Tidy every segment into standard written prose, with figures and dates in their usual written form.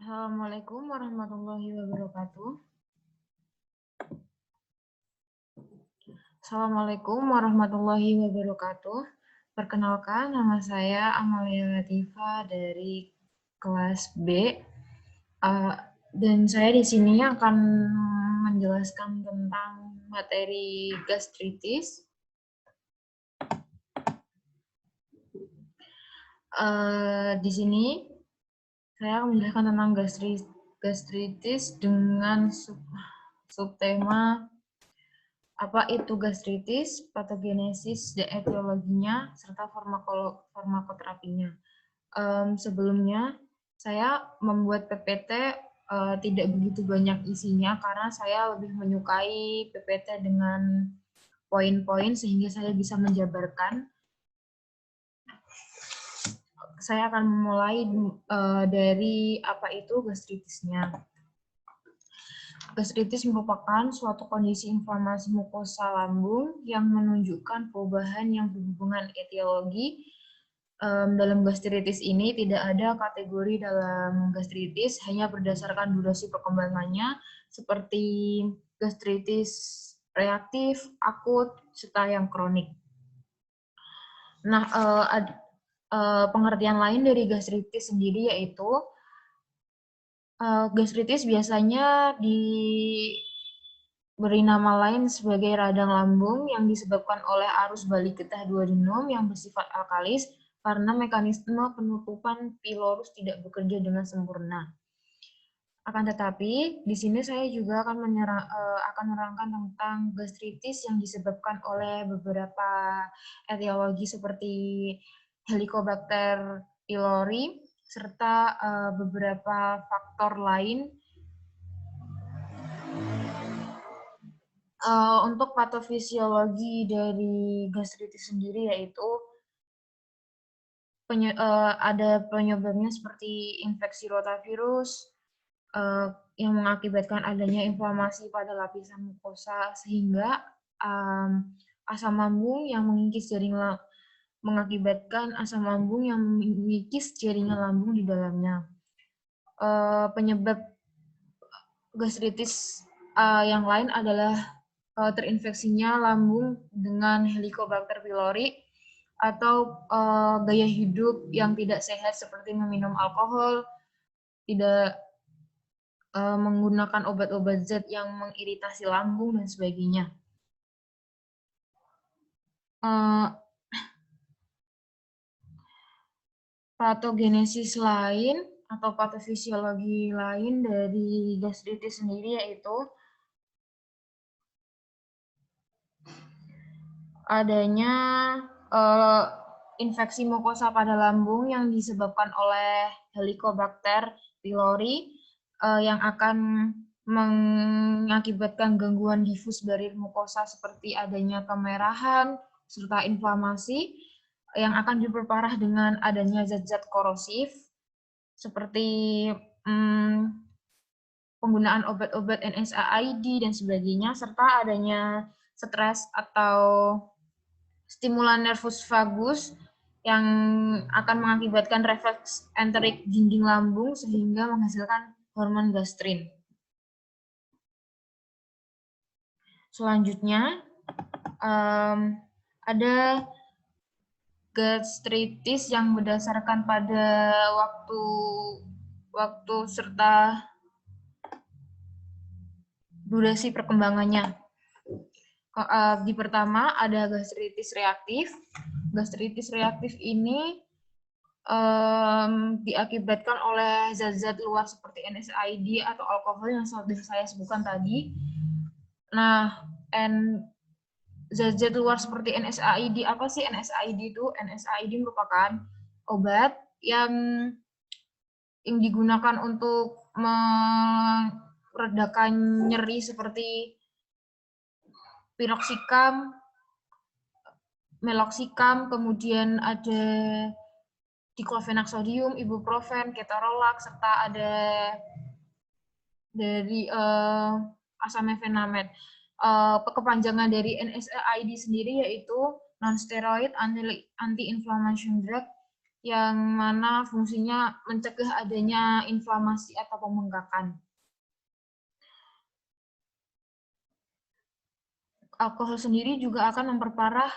Assalamualaikum warahmatullahi wabarakatuh. Assalamualaikum warahmatullahi wabarakatuh. Perkenalkan, nama saya Amalia Latifa dari kelas B. Dan saya di sini akan menjelaskan tentang materi gastritis. Di sini saya akan menjelaskan tentang gastritis dengan subtema apa itu gastritis, patogenesis dan etiologinya, serta farmakoterapinya. Sebelumnya, saya membuat PPT tidak begitu banyak isinya karena saya lebih menyukai PPT dengan poin-poin sehingga saya bisa menjabarkan. Saya akan memulai dari apa itu gastritisnya. Gastritis merupakan suatu kondisi inflamasi mukosa lambung yang menunjukkan perubahan yang berhubungan etiologi. Dalam gastritis ini tidak ada kategori dalam gastritis, hanya berdasarkan durasi perkembangannya, seperti gastritis reaktif, akut, serta yang kronik. Nah, pengertian lain dari gastritis sendiri yaitu gastritis biasanya diberi nama lain sebagai radang lambung yang disebabkan oleh arus balik getah duodenum yang bersifat alkalis karena mekanisme penutupan pilorus tidak bekerja dengan sempurna. Akan tetapi, di sini saya juga akan menerangkan tentang gastritis yang disebabkan oleh beberapa etiologi seperti Helicobacter pylori, serta beberapa faktor lain. Untuk patofisiologi dari gastritis sendiri yaitu ada penyebabnya seperti infeksi rotavirus yang mengakibatkan adanya inflamasi pada lapisan mukosa sehingga asam lambung yang mengikis jaringan mengakibatkan asam lambung yang mengikis jaringan lambung di dalamnya. Penyebab gastritis yang lain adalah terinfeksinya lambung dengan Helicobacter pylori atau gaya hidup yang tidak sehat seperti meminum alkohol, tidak menggunakan obat-obat zat yang mengiritasi lambung dan sebagainya. Patogenesis lain atau patofisiologi lain dari gastritis sendiri yaitu adanya infeksi mukosa pada lambung yang disebabkan oleh Helicobacter pylori yang akan mengakibatkan gangguan difus barir mukosa seperti adanya kemerahan serta inflamasi yang akan diperparah dengan adanya zat-zat korosif seperti penggunaan obat-obat NSAID dan sebagainya, serta adanya stres atau stimulan nervus vagus yang akan mengakibatkan refleks enterik dinding lambung sehingga menghasilkan hormon gastrin. Selanjutnya, ada gastritis yang berdasarkan pada waktu serta durasi perkembangannya. Di pertama ada gastritis reaktif. Gastritis reaktif ini diakibatkan oleh zat-zat luar seperti NSAID atau alkohol yang sudah saya sebutkan tadi. Nah, zat-zat luar seperti NSAID, apa sih NSAID itu? NSAID merupakan obat yang digunakan untuk meredakan nyeri seperti piroxicam, meloxicam, kemudian ada diclofenac sodium, ibuprofen, ketorolac, serta ada dari asamefenamet. Kepanjangan dari NSAID sendiri yaitu non-steroid anti-inflammation drug yang mana fungsinya mencegah adanya inflamasi atau pembengkakan. Alkohol sendiri juga akan memperparah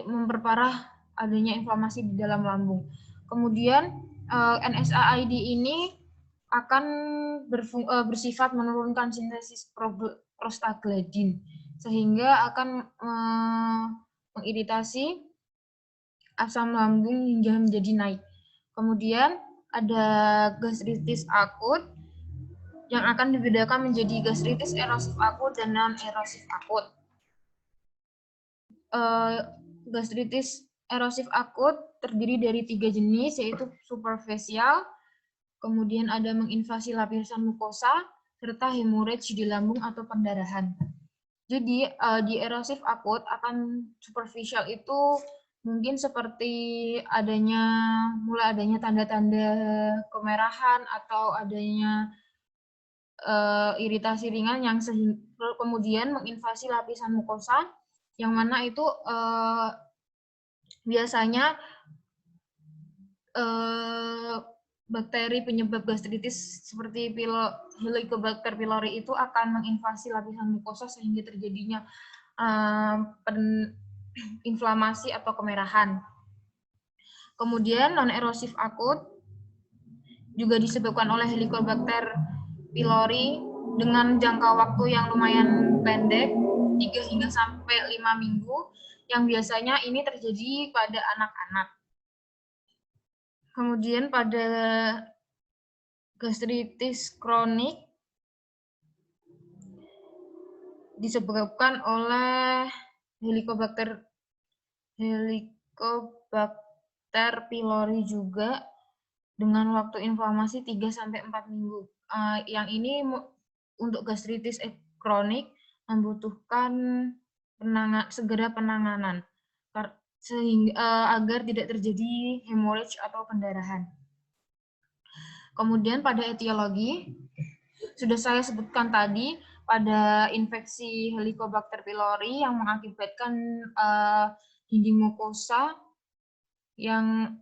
memperparah adanya inflamasi di dalam lambung. Kemudian NSAID ini akan bersifat menurunkan sintesis prostaglandin sehingga akan mengiritasi asam lambung hingga menjadi naik. Kemudian ada gastritis akut yang akan dibedakan menjadi gastritis erosif akut dan non-erosif akut. Gastritis erosif akut terdiri dari 3 jenis, yaitu superficial, kemudian ada menginvasi lapisan mukosa, serta hemorrhage di lambung atau pendarahan. Jadi di erosif akut akan superficial itu mungkin seperti mulai adanya tanda-tanda kemerahan atau adanya iritasi ringan yang kemudian menginvasi lapisan mukosa, yang mana itu biasanya bakteri penyebab gastritis seperti Helicobacter pylori itu akan menginvasi lapisan mukosa sehingga terjadinya inflamasi atau kemerahan. Kemudian non-erosif akut juga disebabkan oleh Helicobacter pylori dengan jangka waktu yang lumayan pendek, 3 hingga sampai 5 minggu, yang biasanya ini terjadi pada anak-anak. Kemudian pada gastritis kronik disebabkan oleh Helicobacter pylori juga dengan waktu inflamasi 3-4 minggu. Yang ini untuk gastritis kronik membutuhkan segera penanganan sehingga agar tidak terjadi hemorrhage atau pendarahan. Kemudian pada etiologi sudah saya sebutkan tadi, pada infeksi Helicobacter pylori yang mengakibatkan dinding mukosa yang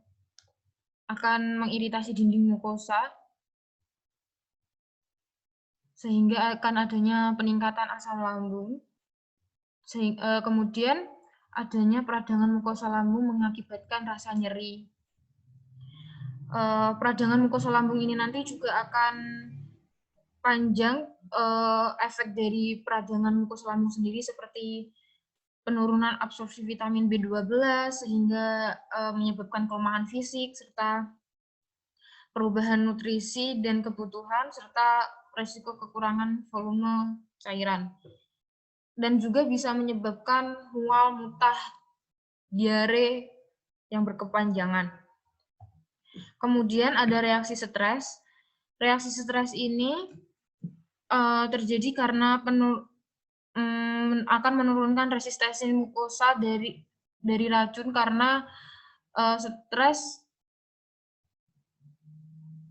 akan mengiritasi dinding mukosa sehingga akan adanya peningkatan asam lambung. Kemudian adanya peradangan mukosa lambung mengakibatkan rasa nyeri. Peradangan mukosa lambung ini nanti juga akan panjang efek dari peradangan mukosa lambung sendiri seperti penurunan absorpsi vitamin B12 sehingga menyebabkan kelemahan fisik serta perubahan nutrisi dan kebutuhan serta resiko kekurangan volume cairan. Dan juga bisa menyebabkan mual, muntah, diare yang berkepanjangan. Kemudian ada reaksi stres. Reaksi stres ini terjadi karena akan menurunkan resistensi mukosa dari racun karena stres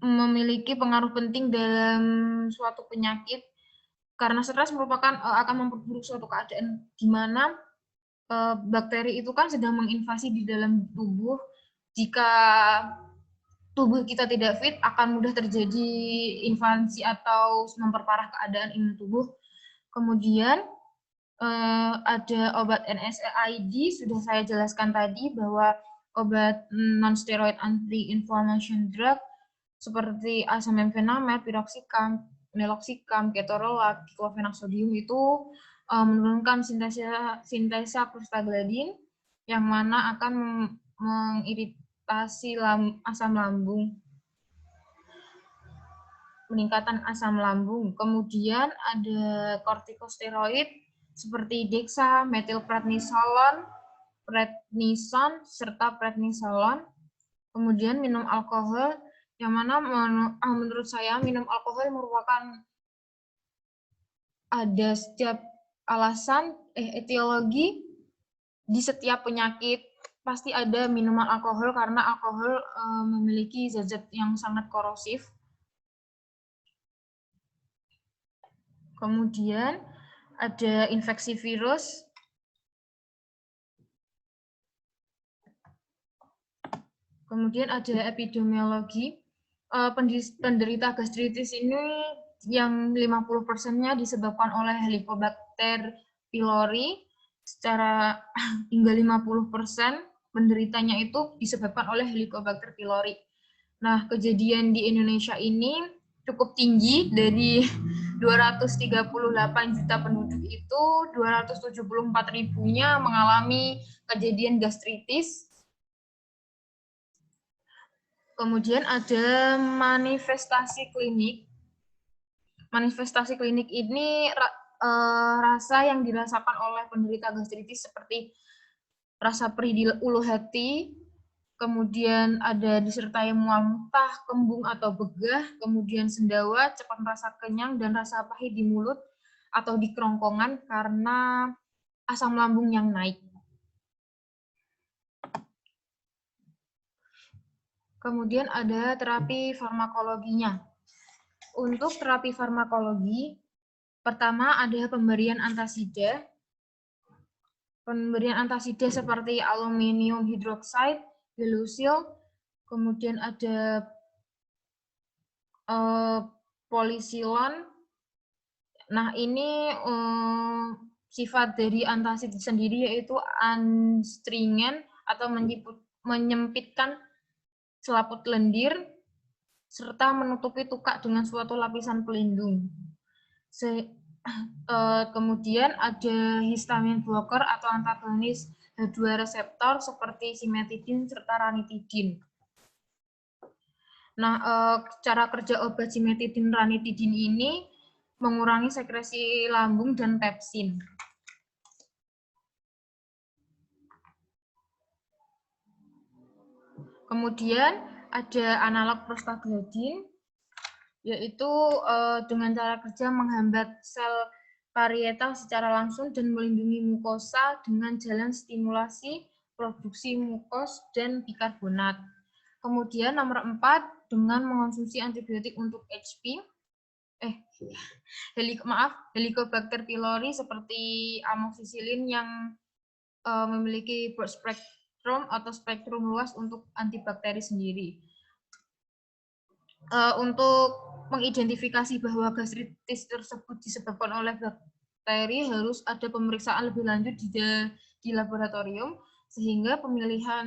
memiliki pengaruh penting dalam suatu penyakit karena stres merupakan akan memperburuk suatu keadaan di mana bakteri itu kan sedang menginvasi di dalam tubuh. Jika tubuh kita tidak fit, akan mudah terjadi invasi atau memperparah keadaan imun tubuh. Kemudian ada obat NSAID, sudah saya jelaskan tadi bahwa obat non-steroid anti-inflammation drug seperti asamemfenamat, piroxicam, meloxicam, ketorolac, diclofenac sodium itu menurunkan sintesa prostaglandin yang mana akan mengiritasi asam lambung, peningkatan asam lambung. Kemudian ada kortikosteroid seperti dexa, metilprednisolon, prednison, serta prednisolon. Kemudian minum alkohol, yang mana menurut saya minum alkohol merupakan ada setiap alasan etiologi di setiap penyakit pasti ada minuman alkohol karena alkohol memiliki zat-zat yang sangat korosif. Kemudian ada infeksi virus Kemudian ada epidemiologi. Penderita gastritis ini yang 50%-nya disebabkan oleh Helicobacter pylori, secara hingga 50% penderitanya itu disebabkan oleh Helicobacter pylori. Nah, kejadian di Indonesia ini cukup tinggi, dari 238 juta penduduk itu 274 ribunya mengalami kejadian gastritis. Kemudian ada manifestasi klinik. Manifestasi klinik ini rasa yang dirasakan oleh penderita gastritis seperti rasa perih di ulu hati, kemudian ada disertai mual muntah, kembung atau begah, kemudian sendawa, cepat merasa kenyang, dan rasa pahit di mulut atau di kerongkongan karena asam lambung yang naik. Kemudian ada terapi farmakologinya. Untuk terapi farmakologi, pertama ada pemberian antasida. Pemberian antasida seperti aluminium hidroksida, gelusil, kemudian ada polisilon. Nah, ini sifat dari antasida sendiri yaitu anstringen atau menyempitkan selaput lendir serta menutupi tukak dengan suatu lapisan pelindung. Kemudian ada histamin blocker atau antagonis H2 reseptor seperti simetidin serta ranitidin. Nah, cara kerja obat simetidin ranitidin ini mengurangi sekresi lambung dan pepsin. Kemudian ada analog prostaglandin, yaitu dengan cara kerja menghambat sel parietal secara langsung dan melindungi mukosa dengan jalan stimulasi produksi mukos dan bikarbonat. Kemudian nomor 4, dengan mengonsumsi antibiotik untuk Helicobacter pylori seperti amoxicillin yang memiliki broad spectrum atau spektrum luas untuk antibakteri sendiri. Untuk mengidentifikasi bahwa gastritis tersebut disebabkan oleh bakteri, harus ada pemeriksaan lebih lanjut di laboratorium, sehingga pemilihan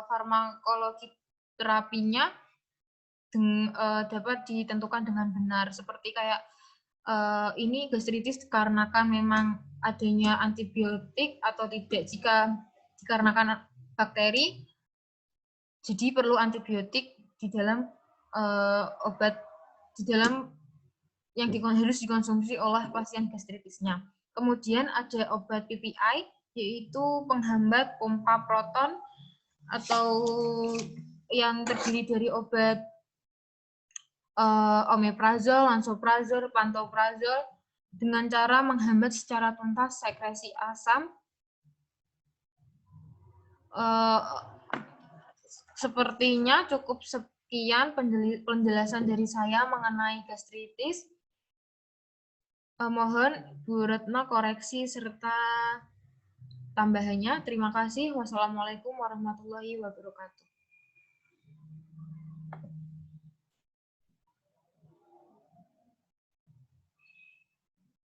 farmakologi terapinya dapat ditentukan dengan benar. Seperti kayak ini gastritis dikarenakan memang adanya antibiotik atau tidak. Jika dikarenakan bakteri, jadi perlu antibiotik di dalam obat, di dalam yang harus dikonsumsi oleh pasien gastritisnya. Kemudian ada obat PPI, yaitu penghambat pompa proton atau yang terdiri dari obat omeprazol, lansoprazol, pantoprazol, dengan cara menghambat secara tuntas sekresi asam. Sepertinya cukup sekian penjelasan dari saya mengenai gastritis. Mohon Bu Retno koreksi serta tambahannya. Terima kasih. Wassalamualaikum warahmatullahi wabarakatuh.